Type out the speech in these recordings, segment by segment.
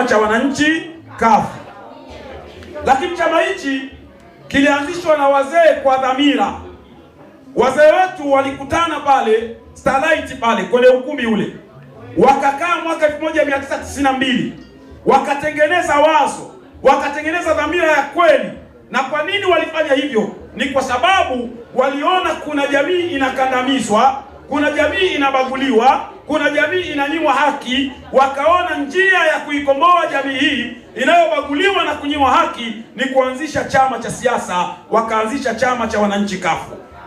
cha wananchi CUF. Lakini chama hichi kilianzishwa na wazee kwa dhamira. Wazee wetu walikutana pale Starlight pale kwenye ukumbi ule, wakakaa mwaka 1992 wakatengeneza wazo, wakatengeneza dhamira ya kweli. Na kwa nini walifanya hivyo? Ni kwa sababu waliona kuna jamii inakandamizwa, kuna jamii inabaguliwa, kuna jamii inanyimwa haki. Wakaona njia ya kuikomboa jamii hii inayobaguliwa na kunyimwa haki ni kuanzisha chama cha siasa. Wakaanzisha chama cha wananchi CUF.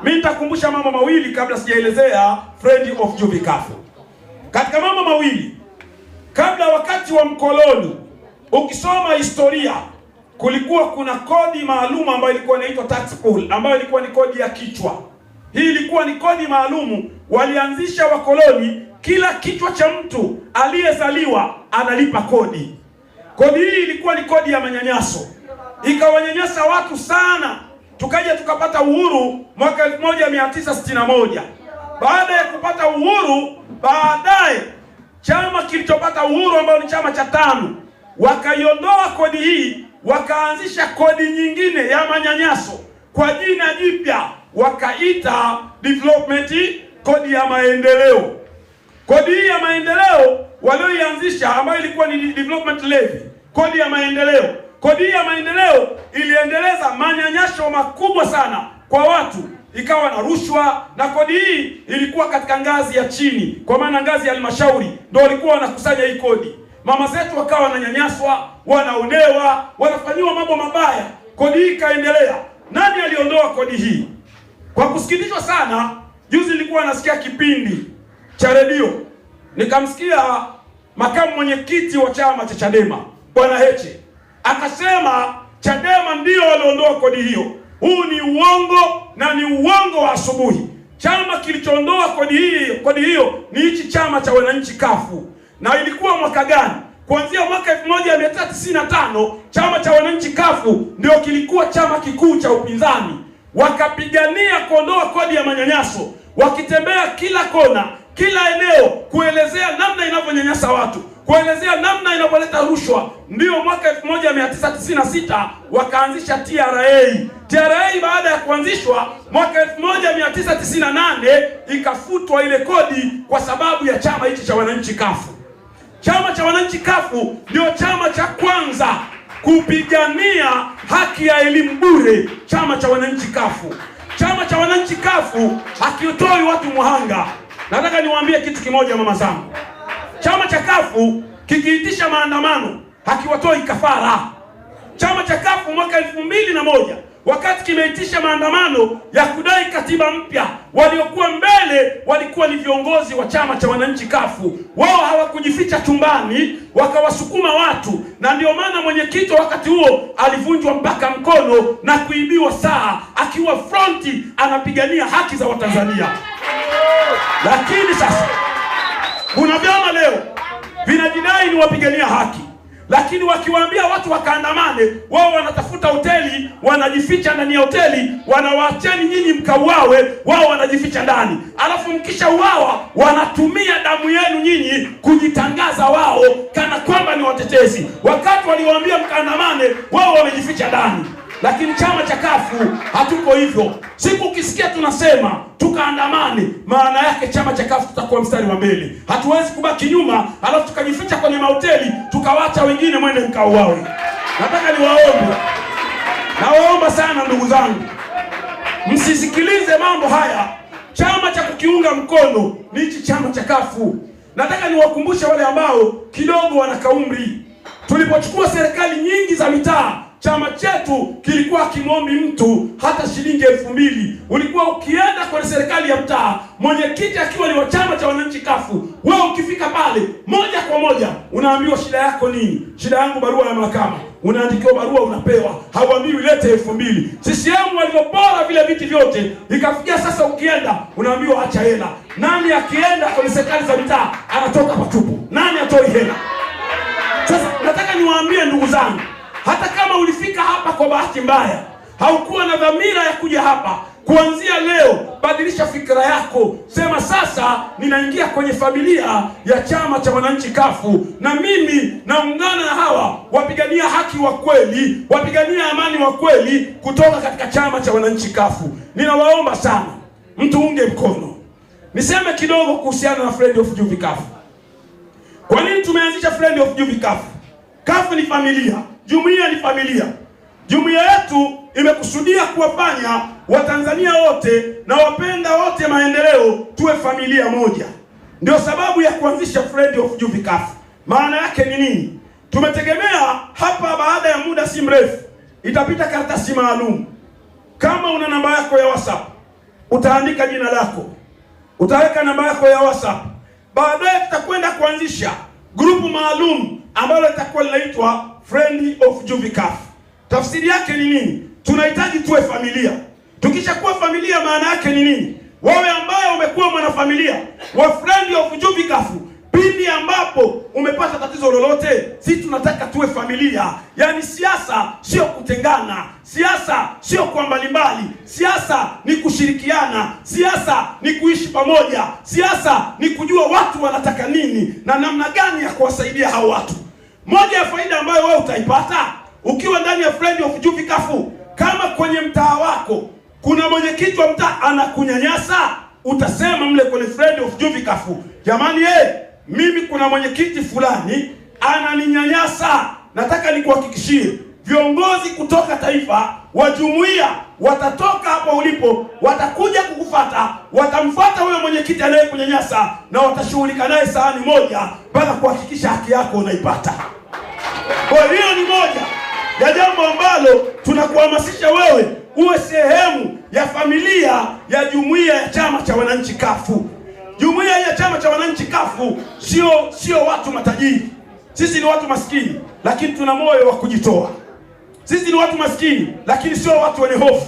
Mimi nitakumbusha mambo mawili kabla sijaelezea Friend of Jubi CUF. Katika mambo mawili, kabla wakati wa mkoloni, ukisoma historia, kulikuwa kuna kodi maalum ambayo ilikuwa inaitwa tax pool, ambayo ilikuwa ni kodi ya kichwa. Hii ilikuwa ni kodi maalum walianzisha wakoloni. Kila kichwa cha mtu aliyezaliwa analipa kodi. Kodi hii ilikuwa ni kodi ya manyanyaso, ikawanyanyasa watu sana. Tukaja tukapata uhuru mwaka 1961. Baada ya kupata uhuru, baadaye chama kilichopata uhuru ambao ni chama cha TANU wakaiondoa kodi hii, wakaanzisha kodi nyingine ya manyanyaso kwa jina jipya, wakaita development, kodi ya maendeleo. Kodi hii ya maendeleo walioianzisha ambayo ilikuwa ni development levy, kodi ya maendeleo. Kodi hii ya maendeleo iliendeleza manyanyaso makubwa sana kwa watu, ikawa na rushwa. Na kodi hii ilikuwa katika ngazi ya chini, kwa maana ngazi ya halmashauri ndio walikuwa wanakusanya hii kodi. Mama zetu wakawa wananyanyaswa, wanaonewa, wanafanyiwa mambo mabaya. Kodi hii ikaendelea. Nani aliondoa kodi hii? Kwa kusikitishwa sana, juzi nilikuwa nasikia kipindi cha redio, nikamsikia makamu mwenyekiti wa chama cha Chadema Bwana Heche akasema Chadema ndio waliondoa kodi hiyo. Huu ni uongo, na ni uongo wa asubuhi. Chama kilichoondoa kodi hiyo ni hichi chama cha wananchi CUF. Na ilikuwa mwaka gani? Kuanzia mwaka 1995 chama cha wananchi CUF ndio kilikuwa chama kikuu cha upinzani. Wakapigania kuondoa kodi ya manyanyaso, wakitembea kila kona, kila eneo, kuelezea namna inavyonyanyasa watu, kuelezea namna inavyoleta rushwa. Ndio mwaka 1996 wakaanzisha TRA. TRA baada ya kuanzishwa mwaka 1998 ikafutwa ile kodi kwa sababu ya chama hichi cha wananchi CUF. Chama cha wananchi CUF ndio chama cha kwanza kupigania haki ya elimu bure. Chama cha wananchi CUF, chama cha wananchi CUF hakiotoi watu muhanga. Nataka niwaambie kitu kimoja, mama zangu. Chama cha CUF kikiitisha maandamano hakiwatoi kafara. Chama cha CUF mwaka 2001 wakati kimeitisha maandamano ya kudai katiba mpya, waliokuwa mbele walikuwa ni viongozi wa chama cha wananchi CUF. Wao hawakujificha chumbani, wakawasukuma watu. Na ndio maana mwenyekiti wakati huo alivunjwa mpaka mkono na kuibiwa saa, akiwa fronti anapigania haki za Watanzania. Lakini sasa kuna vyama leo vinajidai ni wapigania haki, lakini wakiwaambia watu wakaandamane, wao wanatafuta hoteli, wanajificha ndani ya hoteli, wanawaacheni nyinyi mkauawe, wao wanajificha ndani. Alafu mkisha uawa wanatumia damu yenu nyinyi kujitangaza wao kana kwamba ni watetezi. Wakati waliwaambia mkaandamane, wao wamejificha ndani. Lakini chama cha CUF hatuko hivyo. Siku ukisikia tunasema tukaandamane, maana yake chama cha CUF tutakuwa mstari wa mbele. Hatuwezi kubaki nyuma alafu tukajificha kwenye mahoteli tukawacha wengine mwende mkauawe. Nataka niwaombe, nawaomba sana ndugu zangu, msisikilize mambo haya. Chama cha kukiunga mkono ni hichi chama cha CUF. Nataka niwakumbushe wale ambao kidogo wana kaumri. Tulipochukua serikali nyingi za mitaa, chama chetu kilikuwa kimombi mtu hata shilingi 2000. Ulikuwa ukienda kwenye serikali ya mtaa, mwenyekiti akiwa ni wa chama cha wananchi CUF, wewe ukifika pale moja kwa moja unaambiwa shida yako nini? Shida yangu barua ya mahakama. Unaandikiwa barua unapewa, hauambiwi lete 2000. CCM walivyopora vile viti vyote, ikafikia sasa ukienda unaambiwa acha hela. Nani akienda kwenye serikali za mitaa anatoka patupu? Nani atoi hela? Sasa nataka niwaambie ndugu zangu, hata kama ulifika hapa kwa bahati mbaya, haukuwa na dhamira ya kuja hapa, kuanzia leo badilisha fikra yako. Sema sasa ninaingia kwenye familia ya chama cha wananchi CUF, na mimi naungana na haki wa kweli, wapigania amani wa kweli kutoka katika chama cha wananchi kafu. Ninawaomba sana mtuunge mkono. Niseme kidogo kuhusiana na Friend of Juvi Kafu. Kwa nini tumeanzisha Friend of Juvi Kafu? Kafu ni familia, jumuiya ni familia. Jumuiya yetu imekusudia kuwafanya Watanzania wote na wapenda wote maendeleo tuwe familia moja. Ndio sababu ya kuanzisha Friend of Juvi Kafu. Maana yake ni nini? Tumetegemea hapa baada ya muda si mrefu itapita karatasi maalum. Kama una namba yako ya WhatsApp, utaandika jina lako, utaweka namba yako ya WhatsApp. Baadaye tutakwenda kuanzisha grupu maalum ambalo litakuwa linaitwa Friend of Juvi Kafu. Tafsiri yake ni nini? Tunahitaji tuwe familia. Tukishakuwa familia, maana yake ni nini? Wewe ambaye umekuwa mwanafamilia wa Friend of Juvi Kafu, pindi ambapo umepata tatizo lolote, sisi tunataka tuwe familia. Yaani siasa sio kutengana, siasa sio kwa mbalimbali, siasa ni kushirikiana, siasa ni kuishi pamoja, siasa ni kujua watu wanataka nini na namna gani ya kuwasaidia hao watu. Moja ya faida ambayo wewe utaipata ukiwa ndani ya Friend of Juvi Kafu, kama kwenye mtaa wako kuna mwenyekiti wa mtaa anakunyanyasa, utasema mle kwenye Friend of Juvi Kafu, jamani mimi kuna mwenyekiti fulani ananinyanyasa. Nataka nikuhakikishie viongozi kutoka taifa wa jumuiya watatoka hapo ulipo, watakuja kukufuata, watamfuata huyo mwenyekiti anayekunyanyasa na watashughulika naye sahani moja mpaka kuhakikisha haki yako unaipata. Kwa hiyo ni moja ya jambo ambalo tunakuhamasisha wewe uwe sehemu ya familia ya jumuiya ya chama cha wananchi kafu. Jumuiya ya chama cha wananchi kafu sio watu matajiri. Sisi ni watu maskini lakini tuna moyo wa kujitoa. Sisi ni watu maskini lakini sio watu wenye hofu.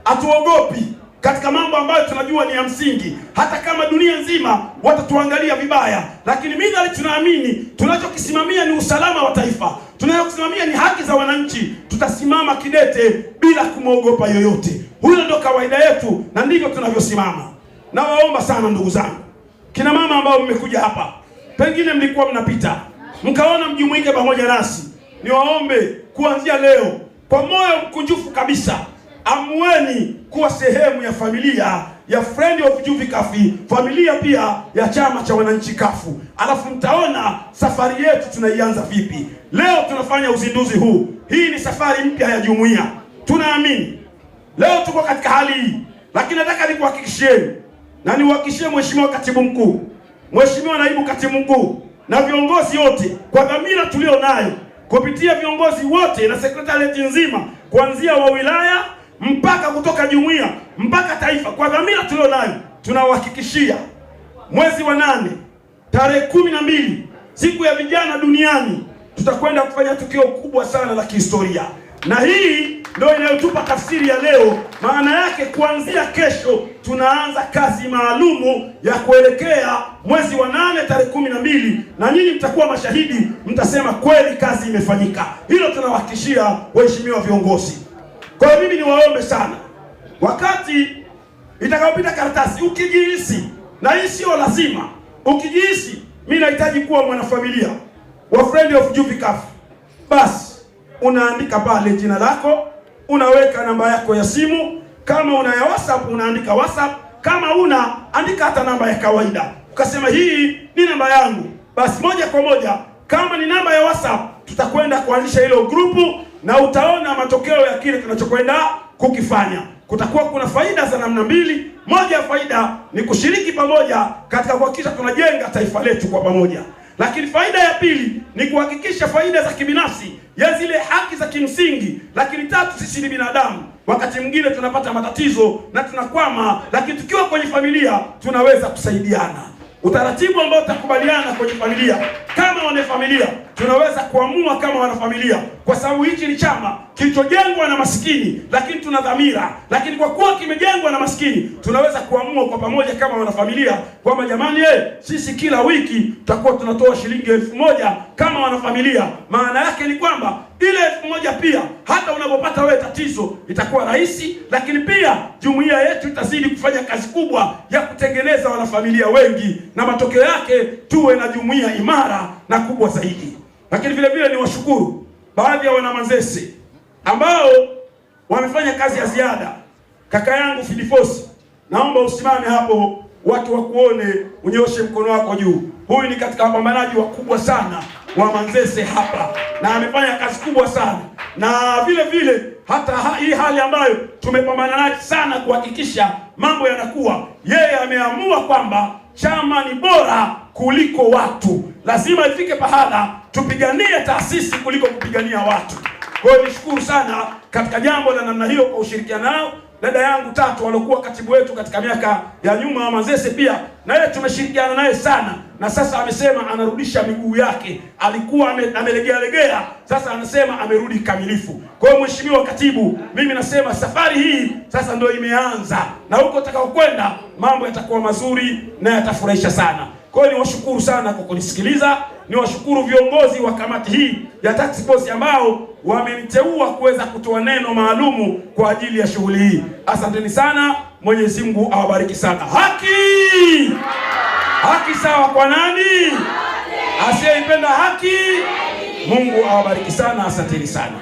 Hatuogopi katika mambo ambayo tunajua ni ya msingi, hata kama dunia nzima watatuangalia vibaya, lakini mimi tunaamini tunachokisimamia ni usalama wa taifa. Tunayokisimamia ni haki za wananchi. Tutasimama kidete bila kumwogopa yoyote. Huyo ndio kawaida yetu na ndivyo tunavyosimama. Na waomba sana ndugu zangu, kina mama ambao mmekuja hapa, pengine mlikuwa mnapita mkaona mjumuike pamoja nasi, niwaombe kuanzia leo kwa moyo mkunjufu kabisa, amueni kuwa sehemu ya familia ya Friend of Juvi Kafu, familia pia ya chama cha wananchi kafu. Alafu mtaona safari yetu tunaianza vipi. Leo tunafanya uzinduzi huu. Hii ni safari mpya ya jumuiya. Tunaamini leo tuko katika hali hii, lakini nataka nikuhakikishieni na niwahakikishie Mheshimiwa Katibu Mkuu, Mheshimiwa Naibu Katibu Mkuu na viongozi wote, kwa dhamira tulio nayo kupitia viongozi wote na sekretariat nzima kuanzia wa wilaya mpaka kutoka jumuiya mpaka taifa, kwa dhamira tulio nayo tunawahakikishia mwezi wa 8 tarehe 12 siku ya vijana duniani tutakwenda kufanya tukio kubwa sana la kihistoria. Na hii ndio inayotupa tafsiri ya leo. Maana yake kuanzia kesho tunaanza kazi maalumu ya kuelekea mwezi wa 8 tarehe 12, na nyinyi mtakuwa mashahidi, mtasema kweli kazi imefanyika. Hilo tunawahakikishia waheshimiwa viongozi. Kwa hiyo mimi niwaombe sana, wakati itakapopita karatasi, ukijihisi, na hii sio lazima, ukijihisi mimi nahitaji kuwa mwanafamilia wa Friend of Juvi Kafu, basi unaandika pale jina lako, unaweka namba yako ya simu. Kama una ya WhatsApp unaandika WhatsApp, kama una andika hata namba ya kawaida, ukasema hii ni namba yangu. Basi moja kwa moja, kama ni namba ya WhatsApp, tutakwenda kuanzisha hilo grupu na utaona matokeo ya kile tunachokwenda kukifanya. Kutakuwa kuna faida za namna mbili. Moja ya faida ni kushiriki pamoja katika kuhakikisha tunajenga taifa letu kwa pamoja. Lakini faida ya pili ni kuhakikisha faida za kibinafsi ya zile haki za kimsingi. Lakini tatu, sisi ni binadamu, wakati mwingine tunapata matatizo na tunakwama, lakini tukiwa kwenye familia tunaweza kusaidiana. Utaratibu ambao tutakubaliana kwenye familia kama wanafamilia, tunaweza kuamua kama wanafamilia, kwa sababu hichi ni chama kilichojengwa na maskini, lakini tuna dhamira. Lakini kwa kuwa kimejengwa na maskini, tunaweza kuamua kwa pamoja kama wanafamilia kwamba jamani, sisi kila wiki tutakuwa tunatoa shilingi 1000 kama wanafamilia. Maana yake ni kwamba ile 1000 pia hata unapopata wewe tatizo itakuwa rahisi, lakini pia jumuiya yetu itazidi kufanya kazi kubwa ya kutengeneza wanafamilia wengi, na matokeo yake tuwe na jumuiya imara na kubwa zaidi. Lakini vile vile niwashukuru baadhi ya wana Manzese ambao wamefanya kazi ya ziada. Kaka yangu Filifosi, naomba usimame hapo, watu wakuone, unyoshe mkono wako juu. Huyu ni katika wapambanaji wakubwa sana wa Manzese hapa, na amefanya kazi kubwa sana, na vile vile hata hii hali ambayo tumepambana naye sana kuhakikisha mambo yanakuwa, yeye ameamua kwamba chama ni bora kuliko watu. Lazima ifike pahala tupiganie taasisi kuliko kupigania watu. Kwa hiyo nishukuru sana katika jambo la namna hiyo kwa ushirikiano nao. Dada yangu Tatu alokuwa katibu wetu katika miaka ya nyuma wa Manzese pia na yeye tumeshirikiana naye sana, na sasa amesema anarudisha miguu yake, alikuwa amelegea, sasa anasema amerudi kamilifu. Kwa hiyo mheshimiwa katibu, mimi nasema safari hii sasa ndio imeanza, na huko utakaokwenda mambo yatakuwa mazuri na yatafurahisha sana. Kwa hiyo niwashukuru sana kwa kunisikiliza, niwashukuru viongozi wa kamati hii ya task force ambao wameniteua kuweza kutoa neno maalumu kwa ajili ya shughuli hii. Asanteni sana, Mwenyezi Mungu awabariki sana. Haki! Haki sawa kwa nani? Asiyeipenda haki. Mungu awabariki sana, asanteni sana.